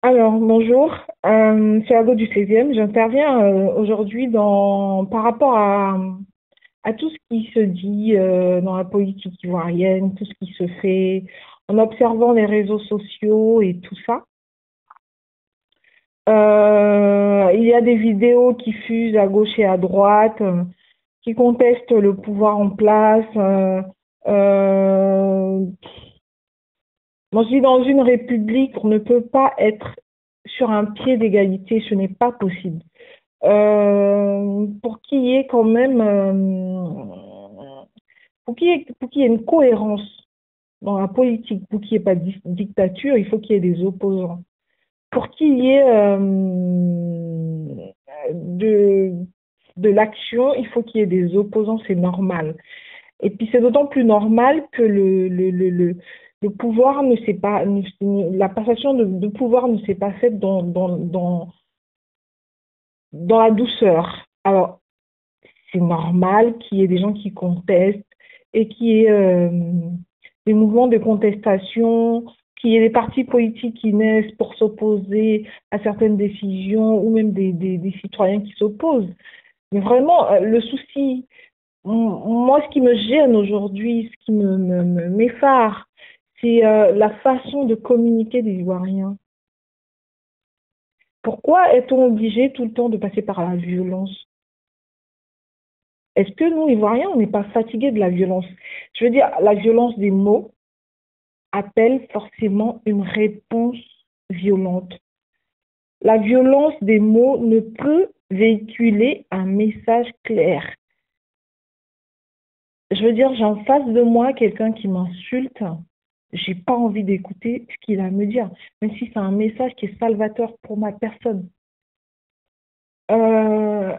Alors, bonjour, c'est Argo du 16e. J'interviens aujourd'hui par rapport à tout ce qui se dit dans la politique ivoirienne, tout ce qui se fait en observant les réseaux sociaux et tout ça. Il y a des vidéos qui fusent à gauche et à droite, qui contestent le pouvoir en place. Euh, Moi, je dis dans une république, on ne peut pas être sur un pied d'égalité, ce n'est pas possible. Pour qu'il y ait quand même, pour qu'il y ait une cohérence dans la politique, pour qu'il n'y ait pas de dictature, il faut qu'il y ait des opposants. Pour qu'il y ait de, de l'action, il faut qu'il y ait des opposants, c'est normal. Et puis c'est d'autant plus normal que le pouvoir ne s'est pas, la passation de pouvoir ne s'est pas faite dans la douceur. Alors, c'est normal qu'il y ait des gens qui contestent et qu'il y ait des mouvements de contestation, qu'il y ait des partis politiques qui naissent pour s'opposer à certaines décisions ou même des citoyens qui s'opposent. Mais vraiment, le souci, moi, ce qui me gêne aujourd'hui, ce qui m'effare, c'est la façon de communiquer des Ivoiriens. Pourquoi est-on obligé tout le temps de passer par la violence? Est-ce que nous, Ivoiriens, on n'est pas fatigués de la violence? Je veux dire, la violence des mots appelle forcément une réponse violente. La violence des mots ne peut véhiculer un message clair. Je veux dire, j'ai en face de moi quelqu'un qui m'insulte. J'ai pas envie d'écouter ce qu'il a à me dire, même si c'est un message qui est salvateur pour ma personne. Euh,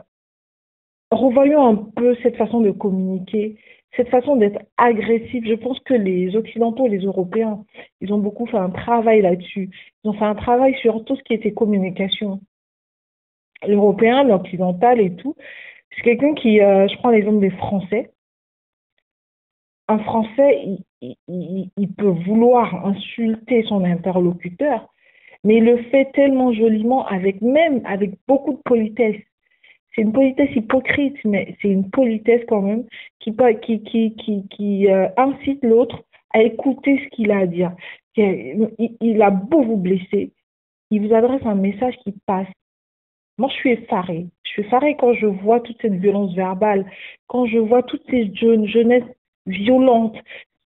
Revoyons un peu cette façon de communiquer, cette façon d'être agressif. Je pense que les Occidentaux, les Européens, ils ont beaucoup fait un travail là-dessus. Ils ont fait un travail sur tout ce qui était communication. L'Européen, l'Occidental et tout. C'est quelqu'un qui, je prends l'exemple des Français. Un Français, il peut vouloir insulter son interlocuteur, mais il le fait tellement joliment, avec beaucoup de politesse. C'est une politesse hypocrite, mais c'est une politesse quand même qui incite l'autre à écouter ce qu'il a à dire. Il a beau vous blesser, il vous adresse un message qui passe. Moi, je suis effarée. Je suis effarée quand je vois toute cette violence verbale, quand je vois toute cette jeunesse violente,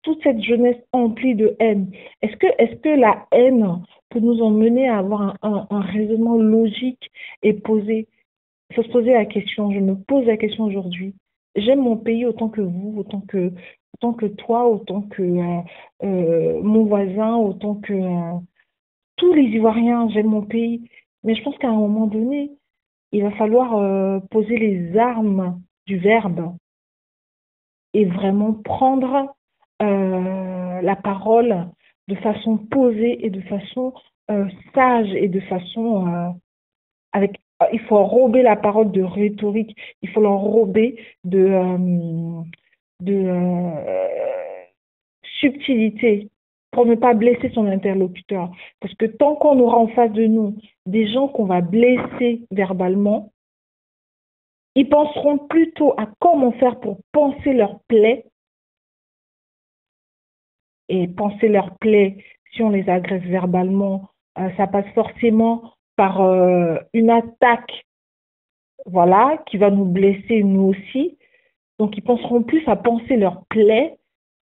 toute cette jeunesse emplie de haine. Est-ce que la haine peut nous emmener à avoir un raisonnement logique et posé? Il faut se poser la question. Je me pose la question aujourd'hui. J'aime mon pays autant que vous, autant que toi, autant que mon voisin, autant que tous les Ivoiriens. J'aime mon pays. Mais je pense qu'à un moment donné, il va falloir poser les armes du verbe et vraiment prendre la parole de façon posée et de façon sage et de façon avec. Il faut enrober la parole de rhétorique, il faut l'enrober de subtilité pour ne pas blesser son interlocuteur. Parce que tant qu'on aura en face de nous des gens qu'on va blesser verbalement, ils penseront plutôt à comment faire pour penser leur plaie et penser leur plaie si on les agresse verbalement. Ça passe forcément par une attaque, voilà, qui va nous blesser nous aussi. Donc, ils penseront plus à penser leur plaie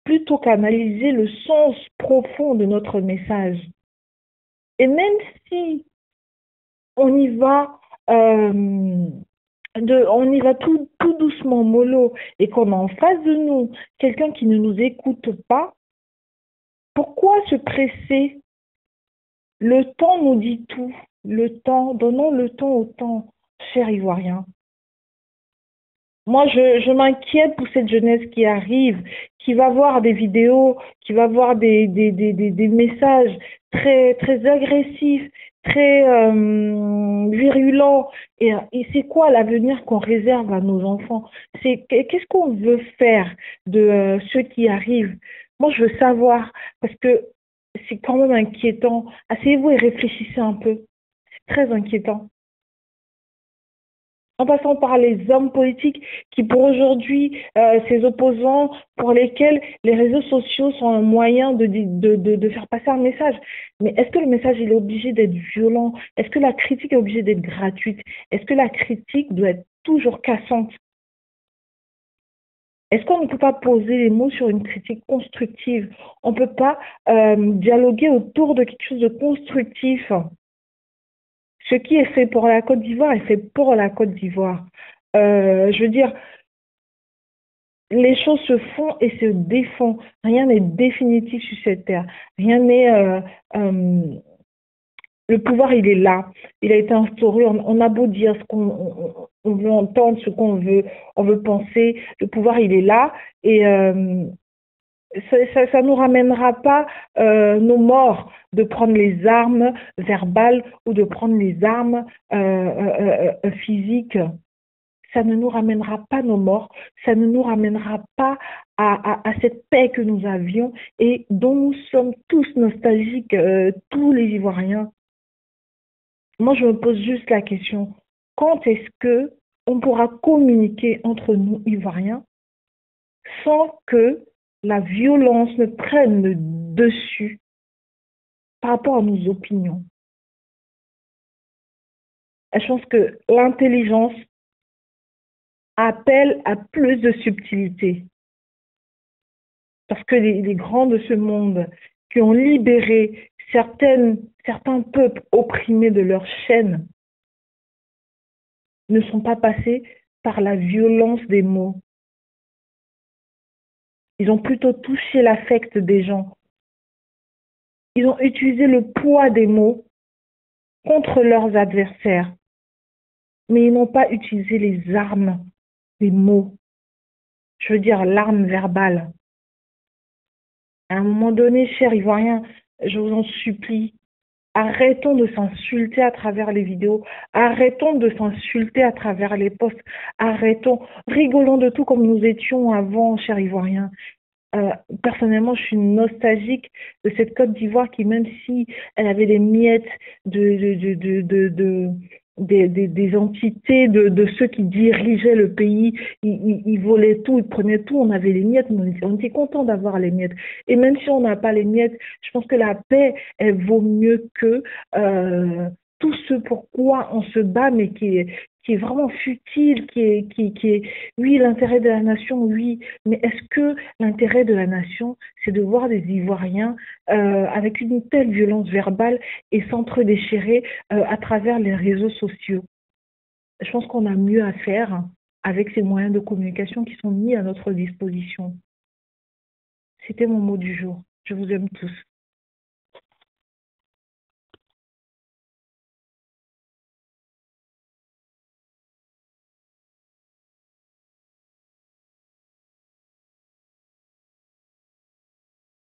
plutôt qu'analyser le sens profond de notre message. Et même si on y va, euh, on y va tout doucement, mollo, et qu'on a en face de nous quelqu'un qui ne nous écoute pas, pourquoi se presser? Le temps nous dit tout. Le temps, donnons le temps au temps, cher Ivoirien. Moi, je m'inquiète pour cette jeunesse qui arrive, qui va voir des vidéos, qui va voir des messages très, très agressifs, très virulents. Et c'est quoi l'avenir qu'on réserve à nos enfants? Qu'est-ce qu'on veut faire de ceux qui arrivent? Moi, je veux savoir, parce que c'est quand même inquiétant. Asseyez-vous et réfléchissez un peu. C'est très inquiétant. En passant par les hommes politiques qui, pour aujourd'hui, ces opposants pour lesquels les réseaux sociaux sont un moyen de faire passer un message. Mais est-ce que le message il est obligé d'être violent? Est-ce que la critique est obligée d'être gratuite? Est-ce que la critique doit être toujours cassante? Est-ce qu'on ne peut pas poser les mots sur une critique constructive? On ne peut pas dialoguer autour de quelque chose de constructif. Ce qui est fait pour la Côte d'Ivoire est fait pour la Côte d'Ivoire. Je veux dire, les choses se font et se défont. Rien n'est définitif sur cette terre. Rien n'est. Le pouvoir, il est là. Il a été instauré. On a beau dire ce qu'on veut entendre, ce on veut penser. Le pouvoir, il est là. Et ça nous ramènera pas nos morts de prendre les armes verbales ou de prendre les armes physiques. Ça ne nous ramènera pas nos morts, ça ne nous ramènera pas à cette paix que nous avions et dont nous sommes tous nostalgiques, tous les Ivoiriens. Moi, je me pose juste la question, quand est-ce que on pourra communiquer entre nous, Ivoiriens, sans que la violence ne prenne le dessus par rapport à nos opinions? Et je pense que l'intelligence appelle à plus de subtilité. Parce que les grands de ce monde qui ont libéré certains peuples opprimés de leurs chaînes ne sont pas passés par la violence des mots. Ils ont plutôt touché l'affect des gens. Ils ont utilisé le poids des mots contre leurs adversaires, mais ils n'ont pas utilisé les armes des mots. Je veux dire l'arme verbale. À un moment donné, chers Ivoiriens, je vous en supplie, arrêtons de s'insulter à travers les vidéos, arrêtons de s'insulter à travers les posts, arrêtons, rigolons de tout comme nous étions avant, chers Ivoiriens. Personnellement, je suis nostalgique de cette Côte d'Ivoire qui, même si elle avait des miettes de des entités, de ceux qui dirigeaient le pays, ils volaient tout, ils prenaient tout, on avait les miettes, mais on était content d'avoir les miettes. Et même si on n'a pas les miettes, je pense que la paix, elle vaut mieux que tout ce pourquoi on se bat, mais qui est vraiment futile, qui est, oui, l'intérêt de la nation, oui, mais est-ce que l'intérêt de la nation, c'est de voir des Ivoiriens avec une telle violence verbale et s'entre-déchirer à travers les réseaux sociaux? Je pense qu'on a mieux à faire avec ces moyens de communication qui sont mis à notre disposition. C'était mon mot du jour. Je vous aime tous.